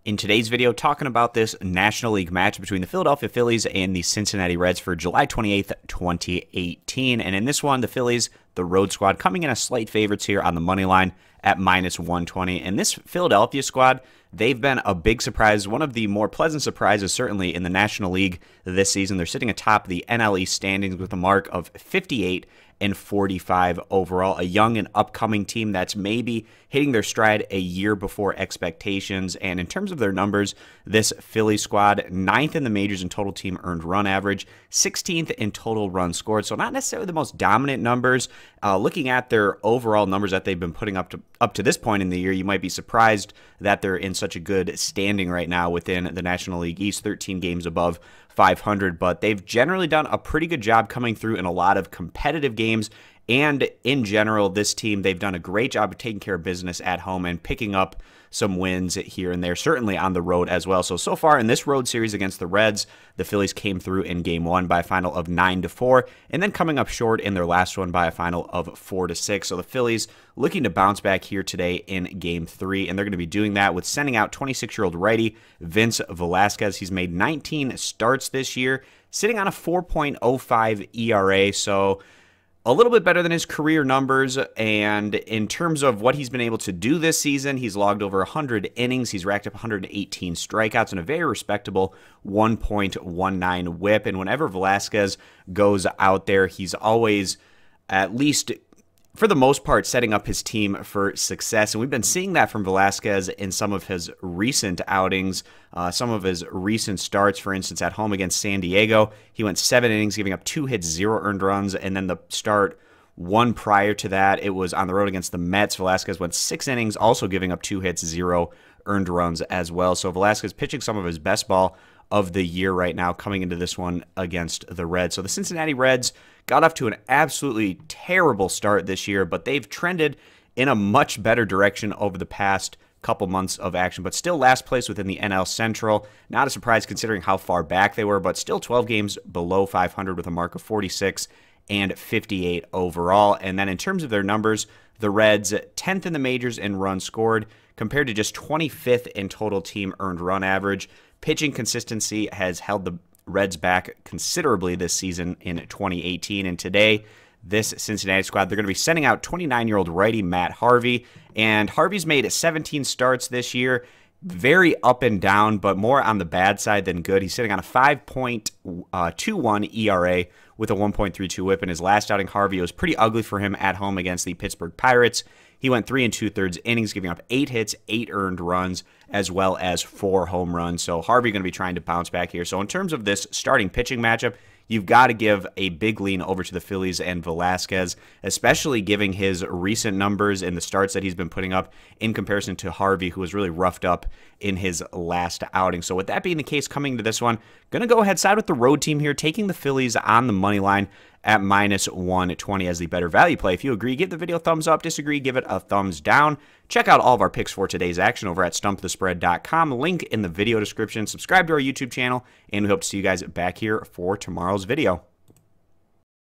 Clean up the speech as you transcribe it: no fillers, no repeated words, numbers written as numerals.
In today's video, talking about this National League match between the Philadelphia Phillies and the Cincinnati Reds for July 28th, 2018. And in this one, the Phillies, the road squad, coming in as slight favorites here on the money line at -120. And this Philadelphia squad, they've been a big surprise, one of the more pleasant surprises certainly in the National League this season. They're sitting atop the NL East standings with a mark of 58-45 overall. A young and upcoming team that's maybe hitting their stride a year before expectations. And in terms of their numbers, this Philly squad, 9th in the majors in total team earned run average, 16th in total runs scored. So not necessarily the most dominant numbers. Looking at their overall numbers that they've been putting up to this point in the year, you might be surprised that they're in such a good standing right now within the National League East, 13 games above 500, but they've generally done a pretty good job coming through in a lot of competitive games. And in general, this team, they've done a great job of taking care of business at home and picking up some wins here and there, certainly on the road as well. So far in this road series against the Reds, the Phillies came through in Game 1 by a final of 9-4, and then coming up short in their last one by a final of 4-6. So the Phillies looking to bounce back here today in Game 3, and they're going to be doing that with sending out 26-year-old righty Vince Velasquez. He's made 19 starts this year, sitting on a 4.05 ERA, so a little bit better than his career numbers. And in terms of what he's been able to do this season, he's logged over 100 innings. He's racked up 118 strikeouts and a very respectable 1.19 whip. And whenever Velasquez goes out there, he's always, at least for the most part, setting up his team for success. And we've been seeing that from Velasquez in some of his recent outings, some of his recent starts. For instance, at home against San Diego, he went 7 innings, giving up 2 hits, 0 earned runs. And then the start one prior to that, it was on the road against the Mets. Velasquez went 6 innings, also giving up 2 hits, 0 earned runs as well. So Velasquez pitching some of his best ball of the year right now coming into this one against the Reds. So the Cincinnati Reds got off to an absolutely terrible start this year, but they've trended in a much better direction over the past couple months of action, but still last place within the NL Central. Not a surprise considering how far back they were, but still 12 games below 500 with a mark of 46 and 58 overall. And then in terms of their numbers, the Reds 10th in the majors in runs scored compared to just 25th in total team earned run average. Pitching consistency has held the Reds back considerably this season in 2018. And today, this Cincinnati squad, they're going to be sending out 29-year-old righty Matt Harvey. And Harvey's made 17 starts this year. Very up and down, but more on the bad side than good. He's sitting on a 5.21 ERA with a 1.32 whip. In his last outing, Harvey, was pretty ugly for him at home against the Pittsburgh Pirates. He went 3 2/3 innings, giving up 8 hits, 8 earned runs, as well as 4 home runs. So Harvey going to be trying to bounce back here. So in terms of this starting pitching matchup, you've got to give a big lean over to the Phillies and Velasquez, especially giving his recent numbers and the starts that he's been putting up in comparison to Harvey, who was really roughed up in his last outing. So with that being the case, coming to this one, going to go ahead side with the road team here, taking the Phillies on the money line at -120 as the better value play. If you agree, give the video a thumbs up. Disagree, give it a thumbs down. Check out all of our picks for today's action over at stumpthespread.com. Link in the video description. Subscribe to our YouTube channel, and we hope to see you guys back here for tomorrow's video.